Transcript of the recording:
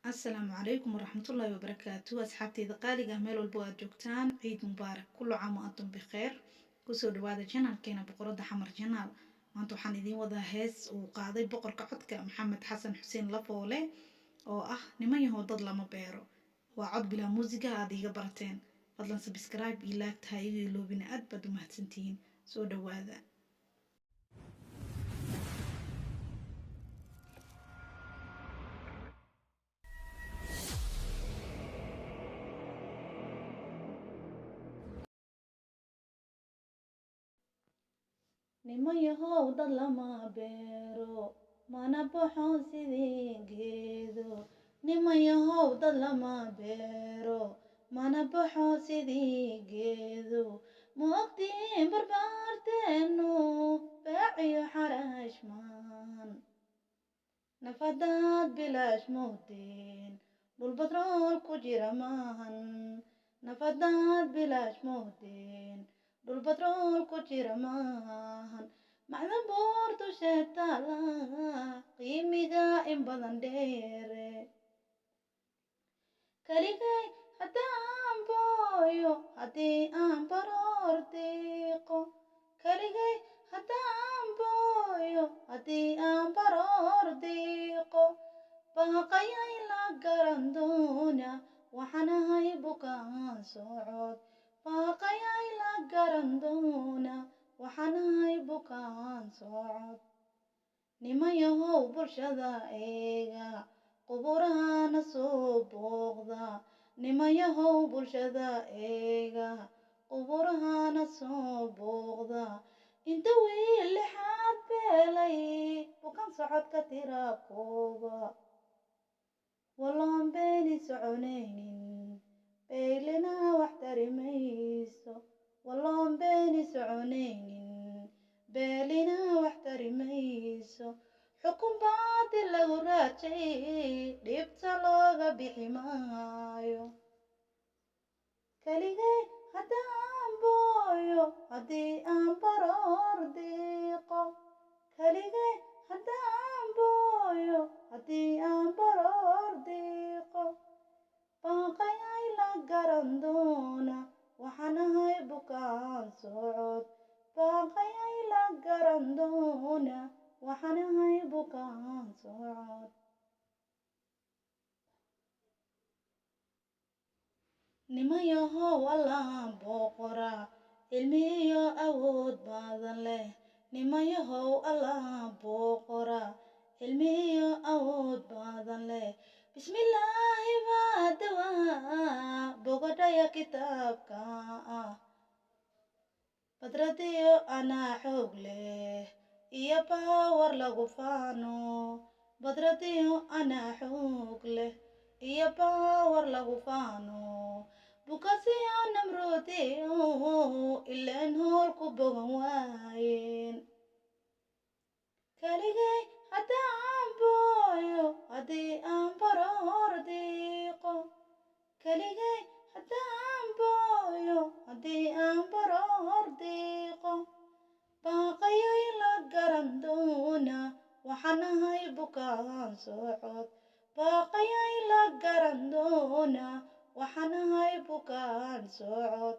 السلام عليكم ورحمة الله وبركاته. أصحابتي دقالي ميل والبواد جوكتان، عيد مبارك، كل عام وأنتم بخير. كسو دوادا جنال كينا بقرد حمر جنال وانتو حانيدين ودا هيس وقاضي بقر كعدك محمد حسن حسين لفولي oo niman yahow dad lama beero waa cod bilaa muusiga aad iga barateen fadlan subscribe iyo like tahay iga iloobina aad baad u mahadsantihiin soo dhawaada niman yahow dad lama beero mana baxo sidii geedo niman yahow dad lama beero mana baxo sidii geedo ma ogtiin barbaarteenu baaciyo xarash maan nafadaad bilaash moodeen dhul batrool ku jira maahan nafadaad bilaash moodeen dhul batrool ku jira maahan macdan boortu sheetaala qiimiga in badan dheere kaligay haddaan booyo haddii aan baroor diiqo kaligay haddaan booyo haddii aan baroor diiqo baaqayay la garan doona waxaanahay bukaan socod baaqayay la garan doona waxaanahay bukaan socod niman yahow bulshada eega quburahana soo booqda niman yahow bulshada eega quburahana soo booqda inta wiil lixaad beelay bukaan socodka tira kooba walloon beeni soconaynin beylina wax tari mayso walloon beeni soconaynin beelina wax tari mayso xukun baadil lagu raajay dhibta looga bixi maayo kaligay haddaan booyo haddii aan baroor diiqo kaligay haddaan booyo haddii aan baroor diiqo baaqayay la garan doona waxaanahay bukaan socod baaqayay la garan doona waxaanahay bukaan socod niman yahow allaan boqora cilmi iyo awood badan leh niman yahow allaan boqora cilmi iyo awood badan leh bismillaahi baa dawaa bogodhaya kitaabka ah badradiyo anaa xoog leh iyo baawar lagu faano badradiyo anaa xoog leh iyo baawar lagu faano bukasiyo namroodiyo ileen hool ku bogan waayeen kaligay haddaan booyo haddii aan baroor diiqo kaligay haddaan booyo haddii aan baroor diiqo baaqayay la garan doona waxaanahay bukaan socod baaqayay la garan doona waxaanahay bukaan socod